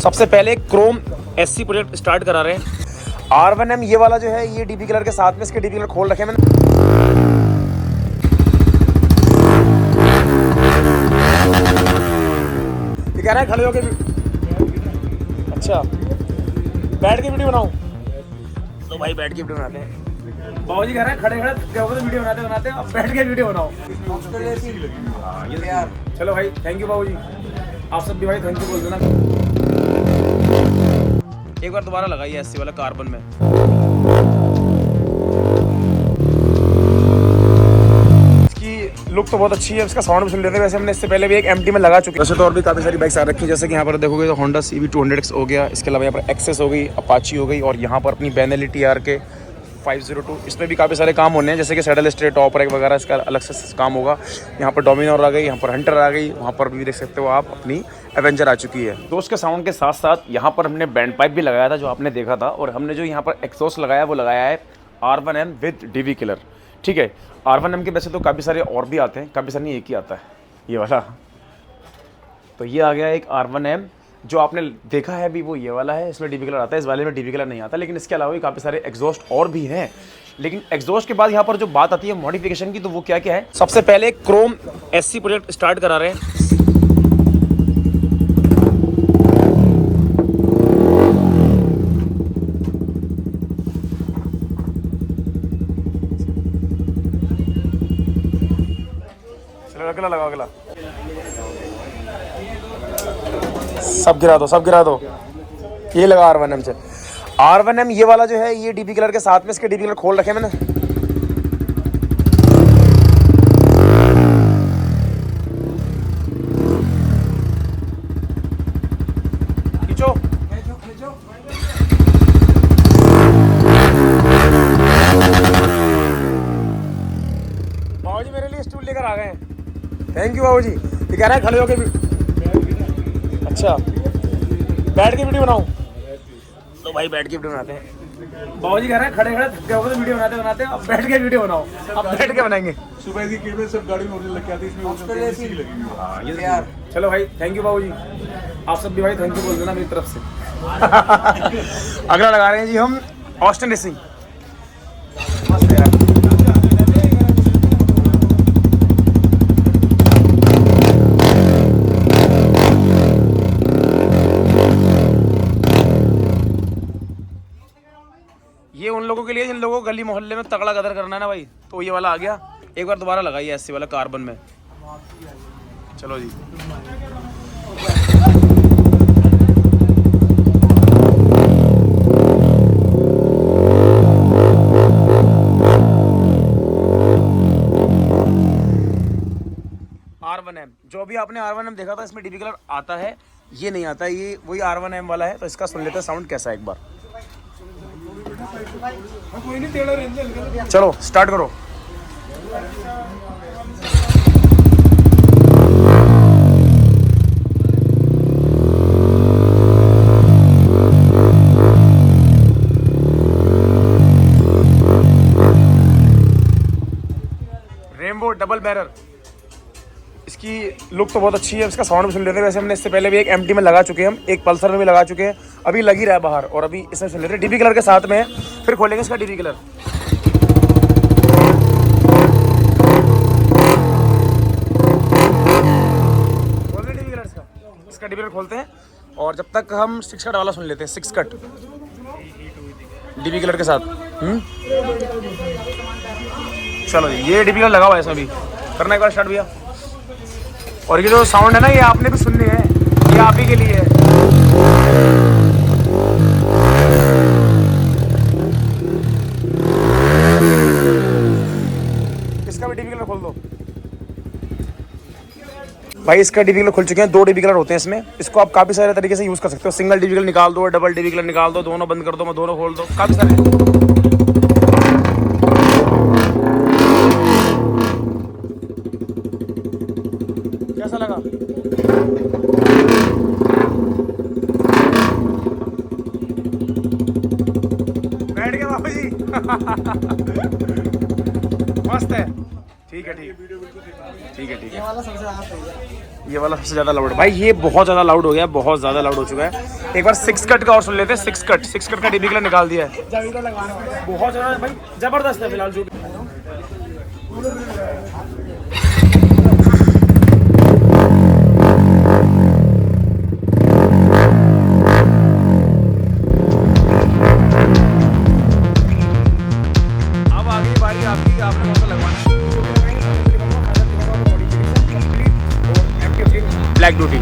सबसे पहले Chrome SC project start करा रहे हैं। R1M ये वाला जो है ये डीपी कलर के साथ में इसके डीपी कलर खोल रखे हैं मैंने। ये कह रहा है खड़े होके अच्छा बैठ के वीडियो बनाओ तो भाई बैठ के वीडियो बनाते हैं। बाबूजी कह रहे हैं खड़े खड़े होकर वीडियो बनाते अब बैठ के वीडियो बनाओ। चलो भाई थैंक यू बाबूजी, आप सब भी भाई थैंक यू बोल देना। एक बार दोबारा लगाइए एससी वाला कार्बन में। इसकी लुक तो बहुत अच्छी है, इसका साउंड भी सुन लेते हैं। वैसे हमने इससे पहले भी एक एमटी में लगा चुके हैं। वैसे तो और भी काफ़ी सारी बाइक्स आ रखी है, जैसे कि यहाँ पर देखोगे तो होंडा CB 200X हो गया, इसके अलावा यहाँ पर एक्सेस हो गई, अपाची हो गई, और यहाँ पर अपनी बेनेली TR के 502 इसमें भी काफ़ी सारे काम होने हैं, जैसे कि सैडल स्टे टॉप रैक वगैरह इसका अलग से काम होगा। यहाँ पर डोमिनोर आ गई, यहाँ पर हंटर आ गई, वहाँ पर भी देख सकते हो आप अपनी एवेंजर आ चुकी है। दोस्त के साउंड के साथ साथ यहाँ पर हमने बैंड पाइप भी लगाया था जो आपने देखा था, और हमने जो यहाँ पर एग्जॉस्ट लगाया वो लगाया है R1M विद डीवी किलर। ठीक है, R1M के वैसे तो काफ़ी सारे और भी आते हैं, काफ़ी सारे नहीं एक ही आता है ये वाला। तो ये आ गया एक R1M जो आपने देखा है अभी, वो ये वाला है, इसमें डीपी कलर आता है, इस वाले में डीपी कलर नहीं आता। लेकिन इसके अलावा भी काफ़ी सारे एग्जॉस्ट और भी हैं। लेकिन एग्जॉस्ट के बाद यहाँ पर जो बात आती है मॉडिफिकेशन की, तो वो क्या क्या है। सबसे पहले क्रोम एससी प्रोजेक्ट स्टार्ट करा रहे हैं। चलो अगला लगाओ, अगला सब गिरा दो, सब गिरा दो। ये लगा R1M से। R1M ये वाला जो है ये डीपी कलर के साथ में इसके डीपी कलर खोल रखे हैं मैंने। खींचो बाबूजी मेरे लिए स्टूल लेकर आ गए हैं, थैंक यू बाबूजी। ये कह रहा है खड़े होके अच्छा बैठ के वीडियो बनाओ तो भाई बैठ के वीडियो बनाते हैं। बाबूजी कह रहे हैं खड़े खड़े थक गए हो तो वीडियो बनाते अब बैठ के वीडियो बनाओ। अब बैठ के बनाएंगे। सुबह की केबल सब गाड़ी में ओरिजिनल लग के आती है, इसमें ओरिजिनल सील लगी हुई है। हाँ ये चलो भाई थैंक यू बाबूजी, आप सब भी भाई थैंक यू बोल देना मेरी तरफ से। अगला लगा रहे हैं जी हम ऑस्टिन रेसिंग। ये उन लोगों के लिए जिन लोगों को गली मोहल्ले में तगड़ा कदर करना है ना भाई, तो ये वाला आ गया। एक बार दोबारा लगाइए एससी वाला कार्बन में। चलो जी R1M जो भी आपने R1M देखा था इसमें डीपी कलर आता है, ये नहीं आता, ये वही R1M वाला है। तो इसका सुन लेते हैं साउंड कैसा है एक बार। चलो स्टार्ट करो। रेनबो डबल बैरर, इसकी लुक तो बहुत अच्छी है, इसका साउंड भी सुन लेते हैं। वैसे हमने इससे पहले भी एक एमटी में लगा चुके हैं, हम एक पल्सर में भी लगा चुके हैं, अभी लग ही रहा है बाहर, और अभी इसमें सुन लेते हैं डीपी कलर के साथ में है। फिर खोलेंगे इसका डीपी कलर। खोल रहे डीपी कलर इसका डीपी कलर खोलते हैं, और जब तक हम 6 कट वाला सुन लेते हैं। 6 कट डीपी कलर के साथ। चलो जी ये डीपी कलर लगा हुआ है इसमें भी, करना एक बार स्टार्ट भैया। और ये जो साउंड है ना ये आपने भी सुननी है, ये आप ही के लिए है। इसका भी डीपी कलर खोल दो भाई। इसका डीपी कलर खुल चुके हैं, 2 डीपी कलर होते हैं इसमें। इसको आप काफ़ी सारे तरीके से यूज़ कर सकते हो। सिंगल डीपी कलर निकाल दो, डबल डीपी कलर निकाल दो, दोनों बंद कर दो, दोनों खोल दो, काफ़ी सारे। कैसा लगा? बैठ गया बाबू जी। मस्त है। ठीक है ठीक वीडियो बिल्कुल दिखा रही है। ठीक है ठीक ये है। वाला सबसे ज़्यादा तेज है। ये वाला सबसे ज़्यादा लाउड भाई, ये बहुत ज़्यादा लाउड हो गया, बहुत ज़्यादा लाउड हो चुका है। एक बार 6 कट का और सुन लेते हैं। 6 कट का डीबी के लिए निकाल दिया है। जब तो लगवाना पड़ेगा। बहुत ज़्यादा भाई, ज़बरदस्त है फिलहाल जो भी। अब आगे बारी आपकी, आपने कौन सा लगवाना है? Black duty.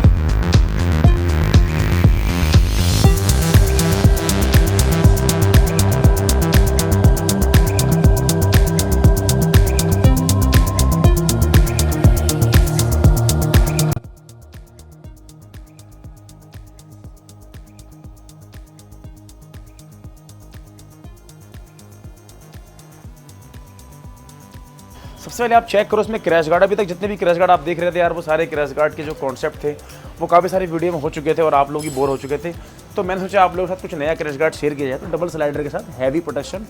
सबसे पहले आप चेक करो इसमें क्रैश गार्ड। अभी तक जितने भी क्रैश गार्ड आप देख रहे थे यार, वो सारे क्रैश गार्ड के जो कॉन्सेप्ट थे वो काफ़ी सारी वीडियो में हो चुके थे और आप लोग भी बोर हो चुके थे। तो मैंने सोचा आप लोगों के साथ कुछ नया क्रैश गार्ड शेयर किया जाए। तो डबल स्लाइडर के साथ हैवी प्रोटेक्शन,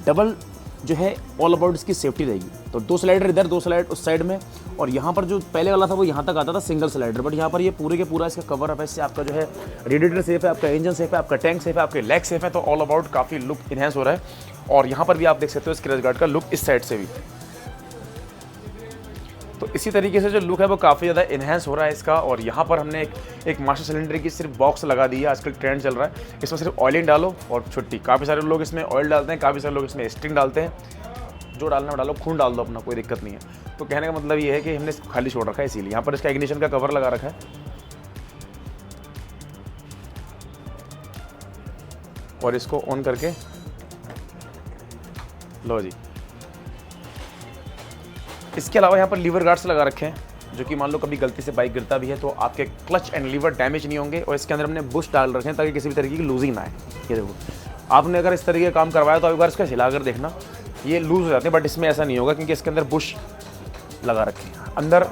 डबल जो है ऑल अबाउट इसकी सेफ्टी रहेगी। तो 2 स्लाइडर इधर, 2 स्लाइड उस साइड में, और यहाँ पर जो पहले वाला था वो यहाँ तक आता था सिंगल स्लाइडर, बट यहाँ पर ये पूरे के पूरा इसका कवर अप है। इससे आपका जो है रेडिएटर सेफ है, आपका इंजन सेफ है, आपका टैंक सेफ है, आपके लेग सेफ है। तो ऑल अबाउट काफ़ी लुक इन्हेंस हो रहा है। और यहाँ पर भी आप देख सकते हो इस क्रैश गार्ड का लुक इस साइड से भी। तो इसी तरीके से जो लुक है वो काफ़ी ज़्यादा इन्हेंस हो रहा है इसका। और यहाँ पर हमने एक मास्टर सिलेंडर की सिर्फ बॉक्स लगा दी है। आजकल ट्रेंड चल रहा है, इसमें सिर्फ ऑयलिंग डालो और छुट्टी। काफ़ी सारे लोग इसमें ऑयल डालते हैं, काफ़ी सारे लोग इसमें स्ट्रिंग डालते हैं। जो डालना डालो, खून डाल दो अपना, कोई दिक्कत नहीं है। तो कहने का मतलब ये है कि हमने इसको खाली छोड़ रखा है, इसीलिए यहाँ पर इसका इग्निशन का कवर लगा रखा है। और इसको ऑन करके लो जी। इसके अलावा यहाँ पर लीवर गार्ड्स लगा रखे हैं, जो कि मान लो कभी गलती से बाइक गिरता भी है तो आपके क्लच एंड लीवर डैमेज नहीं होंगे। और इसके अंदर हमने बुश डाल रखे हैं ताकि किसी भी तरीके की लूजिंग ना आए। ये देखो, आपने अगर इस तरीके का काम करवाया तो एक बार इसका हिला कर देखना, ये लूज हो जाते हैं, बट इसमें ऐसा नहीं होगा क्योंकि इसके अंदर बुश लगा रखे हैं। अंदर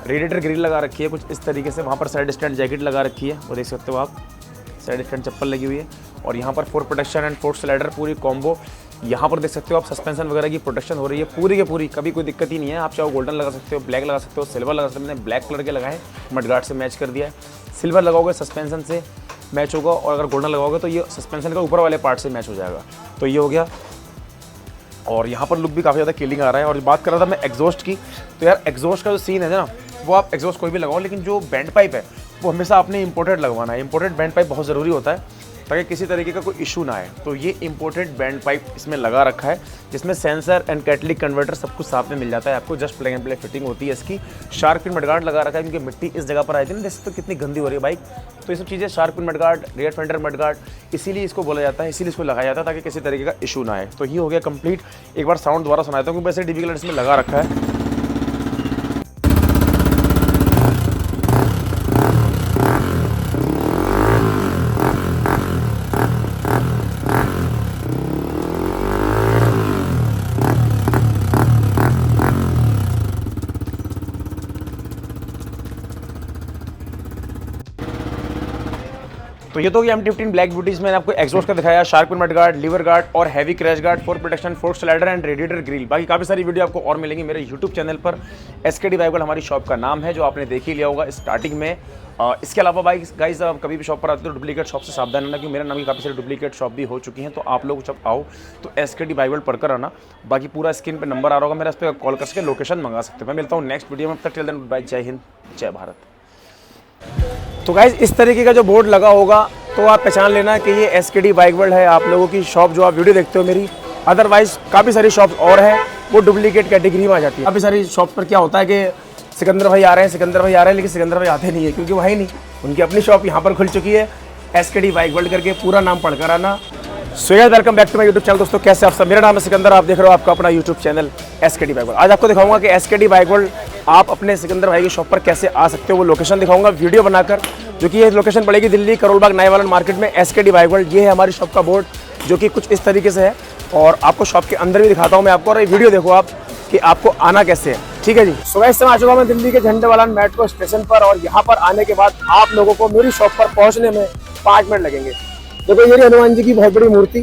रेडिएटर ग्रिल लगा रखी है कुछ इस तरीके से। वहाँ पर साइड स्टैंड जैकेट लगा रखी है, वो देख सकते हो आप, साइड स्टैंड चप्पल लगी हुई है। और यहाँ पर 4 प्रोटेक्शन एंड 4 स्लाइडर पूरी कॉम्बो। यहाँ पर देख सकते हो आप सस्पेंशन वगैरह की प्रोटेक्शन हो रही है पूरी की पूरी, कभी कोई दिक्कत ही नहीं है। आप चाहो गोल्डन लगा सकते हो, ब्लैक लगा सकते हो, सिल्वर लगा सकते हो। मैंने ब्लैक कलर के लगाए, मडगार्ड से मैच कर दिया है। सिल्वर लगाओगे सस्पेंशन से मैच होगा, और अगर गोल्डन लगाओगे तो ये सस्पेंशन का ऊपर वाले पार्ट से मैच हो जाएगा। तो ये हो गया। और यहाँ पर लुक भी काफ़ी ज़्यादा किलिंग आ रहा है। और बात कर रहा था मैं एग्जॉस्ट की, तो यार एग्जॉस्ट का जो सीन है ना, वो आप एग्जॉस्ट कोई भी लगाओ, लेकिन जो बैंड पाइप है वो हमेशा आपने इंपोर्टेड लगवाना है। इंपोर्टेड बैंड पाइप बहुत ज़रूरी होता है ताकि किसी तरीके का कोई इशू ना आए। तो ये इंपोर्टेड बैंड पाइप इसमें लगा रखा है, जिसमें सेंसर एंड कैटलिक कन्वर्टर सब कुछ साथ में मिल जाता है आपको। Just plug and play fitting होती है इसकी। शार्क पिन मडगार्ड लगा रखा है क्योंकि मिट्टी इस जगह पर आई थी ना, जैसे तो कितनी गंदी हो रही है बाइक। तो ये सब चीज़ें shark pin mudguard, rear fender mudguard, इसीलिए इसको बोला जाता है, इसीलिए इसको लगाया जाता है ताकि किसी तरीके का इशू ना आए। तो ये हो गया कंप्लीट। एक बार साउंड दोबारा सुनाता हूँ, क्योंकि वैसे डीबी कलर इसमें लगा रखा है। तो ये तो कि M15 ब्लैक ब्यूटीज में आपको एग्जॉस्ट का दिखाया, shark pin mudguard, lever guard और heavy crash guard, 4 protection, 4 slider and radiator grille. बाकी काफ़ी सारी वीडियो आपको और मिलेंगी मेरे यूट्यूब चैनल पर। SKD बाइक वर्ल्ड हमारी शॉप का नाम है, जो आपने देख ही लिया होगा स्टार्टिंग में। इसके अलावा बाइक गाइज आप कभी भी शॉप पर आते हो डुप्लीकेट शॉप से सावधान रहना, क्योंकि मेरे नाम की काफ़ी सारी डुप्लीकेट शॉप भी हो चुकी हैं। तो आप लोग जब आओ तो SKD बाइक वर्ल्ड पढ़कर आना। बाकी पूरा स्क्रीन पर नंबर आ रहा होगा मेरा, इस पर कॉल करके लोकेशन मंगा सकते हो। मैं मिलता हूँ नेक्स्ट वीडियो में, तब तक टिल देन बाय, जय हिंद जय भारत। तो गाइज इस तरीके का जो बोर्ड लगा होगा तो आप पहचान लेना कि ये SKD बाइक वर्ल्ड है आप लोगों की शॉप, जो आप वीडियो देखते हो मेरी। अदरवाइज काफ़ी सारी शॉप और है, वो डुप्लीकेट कैटेगरी में आ जाती है। काफ़ी सारी शॉप पर क्या होता है कि सिकंदर भाई आ रहे हैं, सिकंदर भाई आ रहे हैं, लेकिन सिकंदर भाई आते नहीं है क्योंकि वही नहीं, उनकी अपनी शॉप यहाँ पर खुल चुकी है। SKD बाइक वर्ल्ड करके पूरा नाम पढ़कर आना। सो यार welcome back to my YouTube channel. दोस्तों कैसे आप सब, मेरा नाम है सिकंदर, आप देख रहे हो आपका अपना YouTube channel SKD bike world. आज आपको दिखाऊंगा कि SKD बाइक वर्ल्ड आप अपने सिकंदर भाई की शॉप पर कैसे आ सकते हो, वो लोकेशन दिखाऊंगा वीडियो बनाकर, जो कि ये लोकेशन पड़ेगी दिल्ली करोल बाग नए वालन मार्केट में। SKD बाइक वर्ल्ड ये है हमारी शॉप का बोर्ड, जो कि कुछ इस तरीके से है। और आपको शॉप के अंदर भी दिखाता हूँ मैं आपको, और ये वीडियो देखो आप कि आपको आना कैसे है, ठीक है जी। सो गाइस मैं आ चुका मैं दिल्ली के झंडे वालन मेट्रो स्टेशन पर, और यहाँ पर आने के बाद आप लोगों को मेरी शॉप पर पहुँचने में 5 मिनट लगेंगे। देखो ये हनुमान जी की बहुत बड़ी मूर्ति,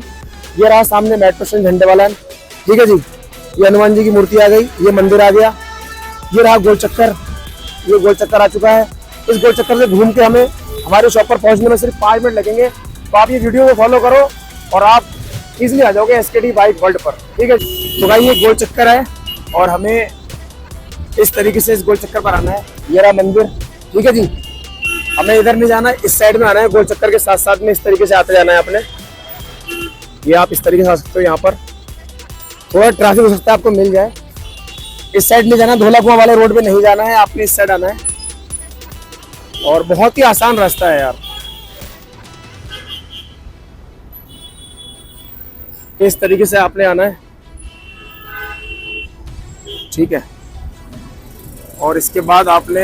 ये रहा सामने मेट्रो स्टेशन झंडे वालन, ठीक है जी। ये हनुमान जी की मूर्ति आ गई, ये मंदिर आ गया, ये रहा गोल चक्कर, ये गोल चक्कर आ चुका है। इस गोल चक्कर से घूम के हमें हमारे शॉप पर पहुंचने में सिर्फ 5 मिनट लगेंगे। तो आप ये वीडियो को फॉलो करो और आप इजीली आ जाओगे एसकेडी बाइक वर्ल्ड पर, ठीक है। तो भाई ये गोल चक्कर है और हमें इस तरीके से इस गोल चक्कर पर आना है। ये रहा मंदिर, ठीक है जी। हमें इधर नहीं जाना है, इस साइड में आना है। गोल चक्कर के साथ साथ में इस तरीके से आते जाना है अपने। ये आप इस तरीके से आ सकते हो। यहाँ पर थोड़ा ट्रैफिक हो सकता है, आपको मिल जाए। इस साइड नहीं जाना, धोला कुआं वाले रोड पे नहीं जाना है, आपने इस साइड आना है। और बहुत ही आसान रास्ता है यार। इस तरीके से आपने आना है, ठीक है। और इसके बाद आपने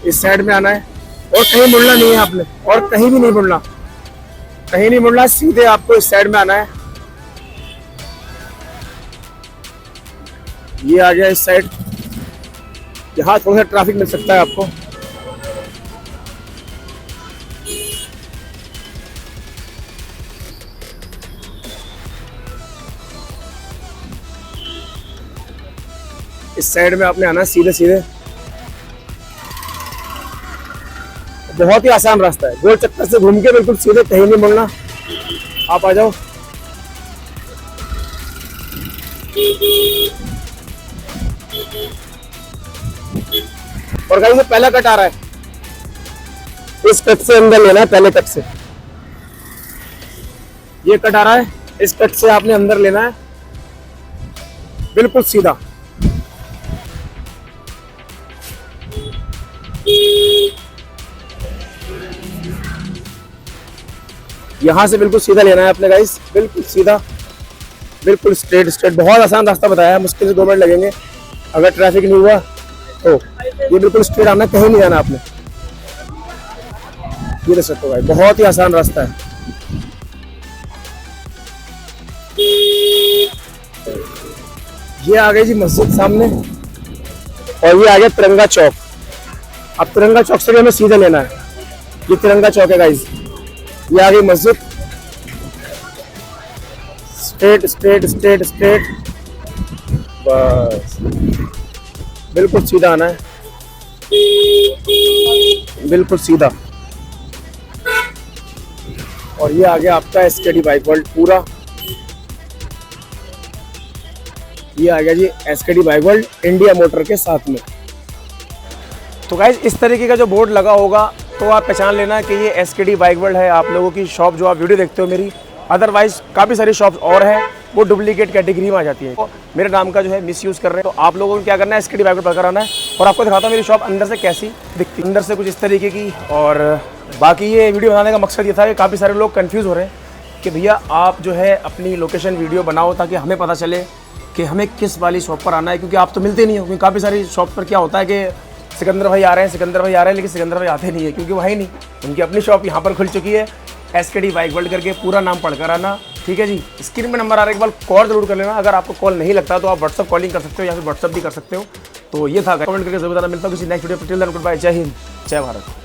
इस साइड में आना है और कहीं मुड़ना नहीं है आपने, और कहीं भी नहीं मुड़ना, कहीं नहीं मुड़ना, सीधे आपको इस साइड में आना है। ये आ गया इस साइड। यहाँ थोड़ा सा ट्रैफिक मिल सकता है आपको। इस साइड में आपने आना है सीधे सीधे। बहुत ही आसान रास्ता है, गोल चक्कर से घूम के बिल्कुल सीधे, कहीं नहीं मुड़ना। आप आ जाओ। और गाइस ये पहला कट आ रहा है, इस कट से अंदर लेना है, पहले कट से। ये कट आ रहा है, इस कट से आपने अंदर लेना है, बिल्कुल सीधा। यहां से बिल्कुल सीधा लेना है आपने गाइस, बिल्कुल सीधा, बिल्कुल स्ट्रेट स्ट्रेट। बहुत आसान रास्ता बताया है, मुश्किल से 2 मिनट लगेंगे अगर ट्रैफिक नहीं हुआ तो। ये बिल्कुल स्ट्रेट आना, कहीं नहीं जाना आपने। ये देख सकते हो भाई, बहुत ही आसान रास्ता है। ये आ गई जी मस्जिद सामने, और ये आ गया तिरंगा चौक। अब तिरंगा चौक से भी हमें सीधा लेना है। ये तिरंगा चौक है गाइस, ये आ गई मस्जिद। स्ट्रेट स्ट्रेट स्ट्रेट स्ट्रेट, बस बिल्कुल सीधा आना है, बिल्कुल सीधा। और ये आ गया आपका एसकेडी बाइक वर्ल्ड पूरा। ये आ गया जी SKD bike world India motor के साथ में। तो गाइस इस तरीके का जो बोर्ड लगा होगा तो आप पहचान लेना कि ये एसकेडी बाइक वर्ल्ड है, आप लोगों की शॉप जो आप वीडियो देखते हो मेरी। अदरवाइज काफ़ी सारी शॉप्स और हैं, वो डुप्लीकेट कैटेगरी में आ जाती है। तो मेरे नाम का जो है मिस यूज़ कर रहे हैं, तो आप लोगों को क्या करना है, एसकेडी बाइक वर्ल्ड पकड़ आना है। और आपको दिखाता हूँ मेरी शॉप अंदर से कैसी दिखती है, अंदर से कुछ इस तरीके की। और बाकी ये वीडियो बनाने का मकसद ये था कि काफ़ी सारे लोग कन्फ्यूज़ हो रहे हैं कि भैया आप जो है अपनी लोकेशन वीडियो बनाओ ताकि हमें पता चले कि हमें किस वाली शॉप पर आना है, क्योंकि आप तो मिलते नहीं हो। क्योंकि काफ़ी सारी शॉप पर क्या होता है कि सिकंदर भाई आ रहे हैं, सिकंदर भाई आ रहे हैं, लेकिन सिकंदर भाई आते नहीं है क्योंकि वो है ही नहीं। उनकी अपनी शॉप यहाँ पर खुल चुकी है, एसकेडी बाइक वर्ल्ड करके पूरा नाम पढ़कर आना, ठीक है जी। स्क्रीन पे नंबर आ रहा है, एक बार कॉल जरूर कर लेना। अगर आपको कॉल नहीं लगता तो आप व्हाट्सअप कॉलिंग कर सकते हो या फिर व्हाट्सअप भी कर सकते हो। तो ये था, कमेंट करके जरूर बताना। मिलता हूँ किसी नेक्स्ट वीडियो पर। टिल देन गुड बाय, जय हिंद, जय भारत।